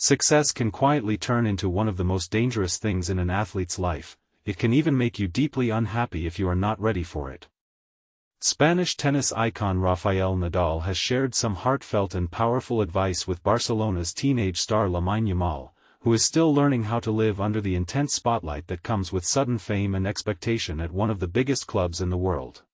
Success can quietly turn into one of the most dangerous things in an athlete's life. It can even make you deeply unhappy if you are not ready for it. Spanish tennis icon Rafael Nadal has shared some heartfelt and powerful advice with Barcelona's teenage star Lamine Yamal, who is still learning how to live under the intense spotlight that comes with sudden fame and expectation at one of the biggest clubs in the world.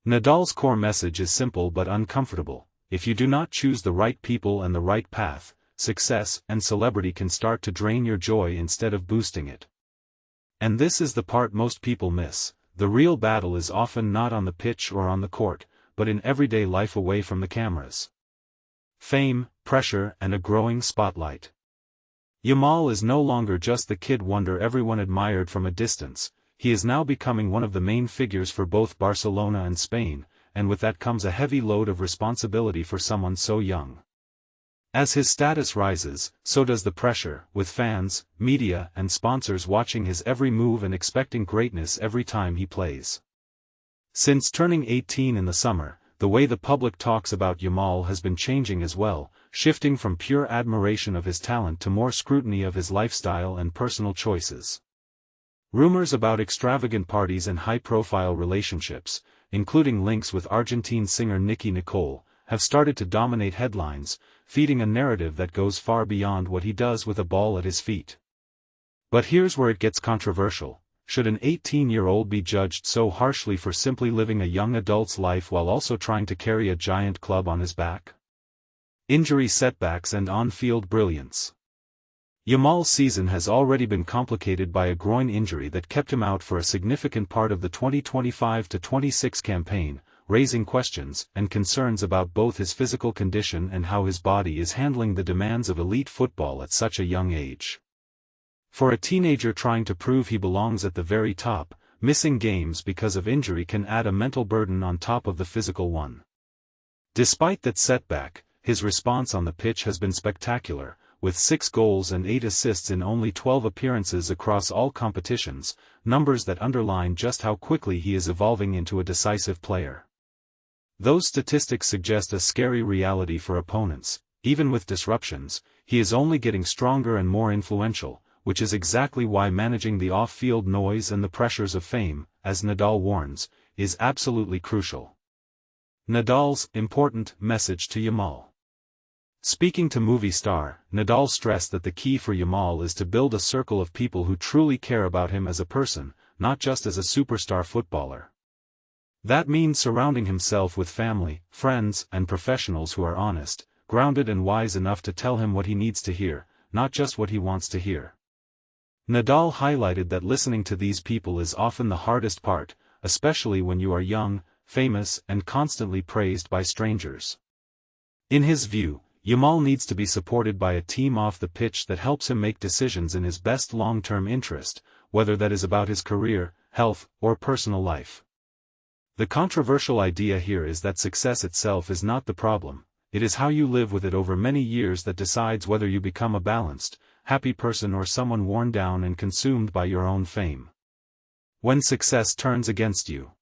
Nadal's core message is simple but uncomfortable: if you do not choose the right people and the right path, success and celebrity can start to drain your joy instead of boosting it. And this is the part most people miss. The real battle is often not on the pitch or on the court, but in everyday life away from the cameras. Fame, pressure, and a growing spotlight. Yamal is no longer just the kid wonder everyone admired from a distance. He is now becoming one of the main figures for both Barcelona and Spain, and with that comes a heavy load of responsibility for someone so young. As his status rises, so does the pressure, with fans, media, and sponsors watching his every move and expecting greatness every time he plays. Since turning 18 in the summer, the way the public talks about Yamal has been changing as well, shifting from pure admiration of his talent to more scrutiny of his lifestyle and personal choices. Rumors about extravagant parties and high-profile relationships, including links with Argentine singer Nicki Nicole, have started to dominate headlines, feeding a narrative that goes far beyond what he does with a ball at his feet. But here's where it gets controversial: should an 18-year-old be judged so harshly for simply living a young adult's life while also trying to carry a giant club on his back? Injury setbacks and on-field brilliance. Yamal's season has already been complicated by a groin injury that kept him out for a significant part of the 2025-26 campaign, raising questions and concerns about both his physical condition and how his body is handling the demands of elite football at such a young age. For a teenager trying to prove he belongs at the very top, missing games because of injury can add a mental burden on top of the physical one. Despite that setback, his response on the pitch has been spectacular, with 6 goals and 8 assists in only 12 appearances across all competitions, numbers that underline just how quickly he is evolving into a decisive player. Those statistics suggest a scary reality for opponents. Even with disruptions, he is only getting stronger and more influential, which is exactly why managing the off-field noise and the pressures of fame, as Nadal warns, is absolutely crucial. Nadal's important message to Yamal. Speaking to Movie Star, Nadal stressed that the key for Yamal is to build a circle of people who truly care about him as a person, not just as a superstar footballer. That means surrounding himself with family, friends, and professionals who are honest, grounded and wise enough to tell him what he needs to hear, not just what he wants to hear. Nadal highlighted that listening to these people is often the hardest part, especially when you are young, famous, and constantly praised by strangers. In his view, Yamal needs to be supported by a team off the pitch that helps him make decisions in his best long-term interest, whether that is about his career, health, or personal life. The controversial idea here is that success itself is not the problem. It is how you live with it over many years that decides whether you become a balanced, happy person or someone worn down and consumed by your own fame. When success turns against you.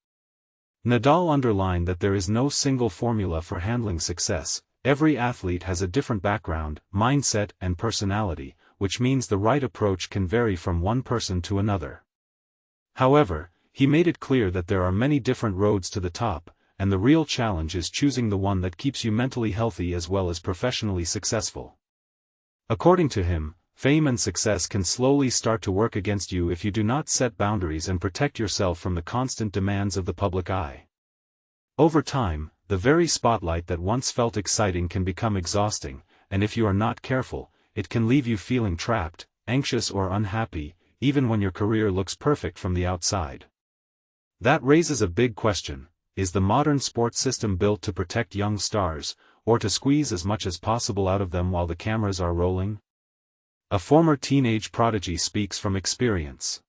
Nadal underlined that there is no single formula for handling success. Every athlete has a different background, mindset, and personality, which means the right approach can vary from one person to another. However, he made it clear that there are many different roads to the top, and the real challenge is choosing the one that keeps you mentally healthy as well as professionally successful. According to him, fame and success can slowly start to work against you if you do not set boundaries and protect yourself from the constant demands of the public eye. Over time, the very spotlight that once felt exciting can become exhausting, and if you are not careful, it can leave you feeling trapped, anxious or unhappy, even when your career looks perfect from the outside. That raises a big question: is the modern sports system built to protect young stars, or to squeeze as much as possible out of them while the cameras are rolling? A former teenage prodigy speaks from experience.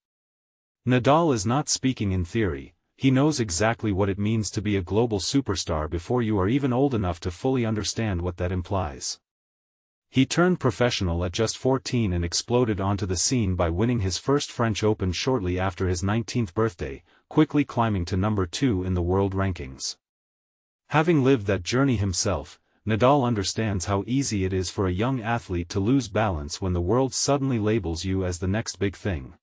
Nadal is not speaking in theory. He knows exactly what it means to be a global superstar before you are even old enough to fully understand what that implies. He turned professional at just 14 and exploded onto the scene by winning his first French Open shortly after his 19th birthday, quickly climbing to number 2 in the world rankings. Having lived that journey himself, Nadal understands how easy it is for a young athlete to lose balance when the world suddenly labels you as the next big thing.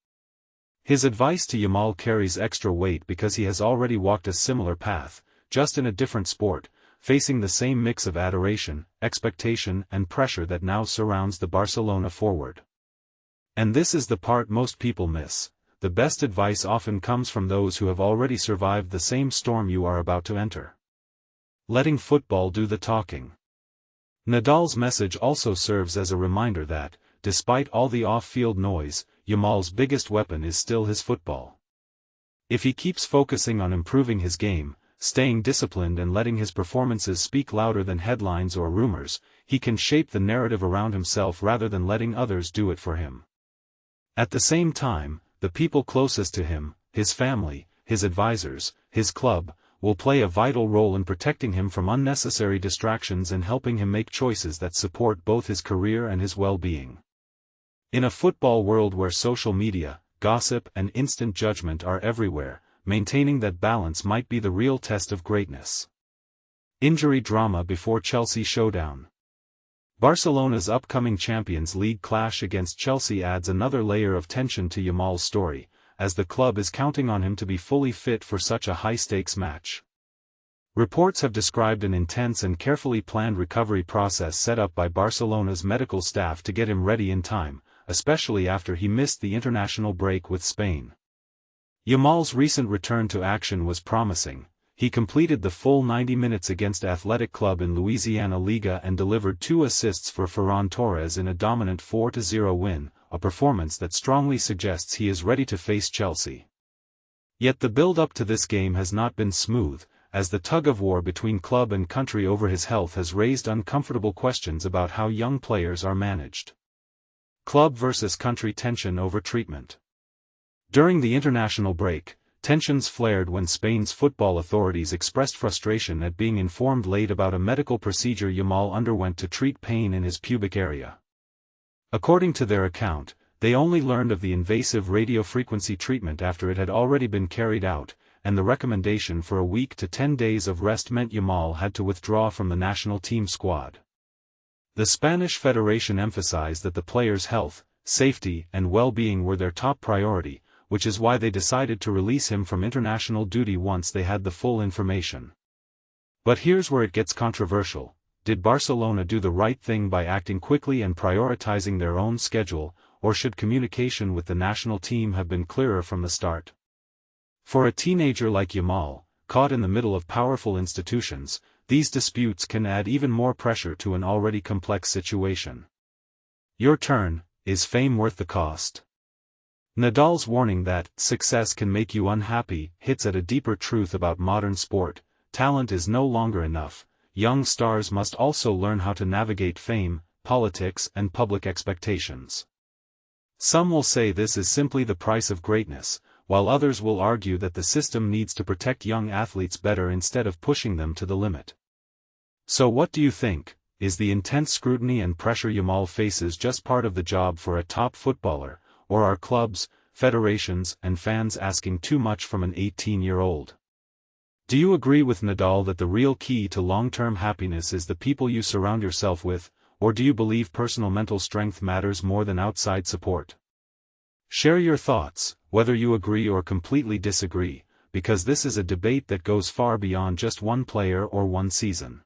His advice to Yamal carries extra weight because he has already walked a similar path, just in a different sport, facing the same mix of adoration, expectation and pressure that now surrounds the Barcelona forward. And this is the part most people miss. The best advice often comes from those who have already survived the same storm you are about to enter. Letting football do the talking. Nadal's message also serves as a reminder that, despite all the off-field noise, Yamal's biggest weapon is still his football. If he keeps focusing on improving his game, staying disciplined and letting his performances speak louder than headlines or rumors, he can shape the narrative around himself rather than letting others do it for him. At the same time, the people closest to him, his family, his advisors, his club, will play a vital role in protecting him from unnecessary distractions and helping him make choices that support both his career and his well-being. In a football world where social media, gossip and instant judgment are everywhere, maintaining that balance might be the real test of greatness. Injury drama before Chelsea showdown. Barcelona's upcoming Champions League clash against Chelsea adds another layer of tension to Yamal's story, as the club is counting on him to be fully fit for such a high-stakes match. Reports have described an intense and carefully planned recovery process set up by Barcelona's medical staff to get him ready in time, especially after he missed the international break with Spain. Yamal's recent return to action was promising. He completed the full 90 minutes against Athletic Club in Louisiana Liga and delivered 2 assists for Ferran Torres in a dominant 4-0 win, a performance that strongly suggests he is ready to face Chelsea. Yet the build-up to this game has not been smooth, as the tug-of-war between club and country over his health has raised uncomfortable questions about how young players are managed. Club versus country tension over treatment. During the international break, tensions flared when Spain's football authorities expressed frustration at being informed late about a medical procedure Yamal underwent to treat pain in his pubic area. According to their account, they only learned of the invasive radiofrequency treatment after it had already been carried out, and the recommendation for a week to 10 days of rest meant Yamal had to withdraw from the national team squad. The Spanish Federation emphasized that the player's health, safety and well-being were their top priority, which is why they decided to release him from international duty once they had the full information. But here's where it gets controversial. Did Barcelona do the right thing by acting quickly and prioritizing their own schedule, or should communication with the national team have been clearer from the start? For a teenager like Yamal, caught in the middle of powerful institutions, these disputes can add even more pressure to an already complex situation. Your turn. Is fame worth the cost? Nadal's warning that success can make you unhappy hits at a deeper truth about modern sport. Talent is no longer enough. Young stars must also learn how to navigate fame, politics and public expectations. Some will say this is simply the price of greatness, while others will argue that the system needs to protect young athletes better instead of pushing them to the limit. So what do you think? Is the intense scrutiny and pressure Yamal faces just part of the job for a top footballer, or are clubs, federations and fans asking too much from an 18-year-old? Do you agree with Nadal that the real key to long-term happiness is the people you surround yourself with, or do you believe personal mental strength matters more than outside support? Share your thoughts, whether you agree or completely disagree, because this is a debate that goes far beyond just one player or one season.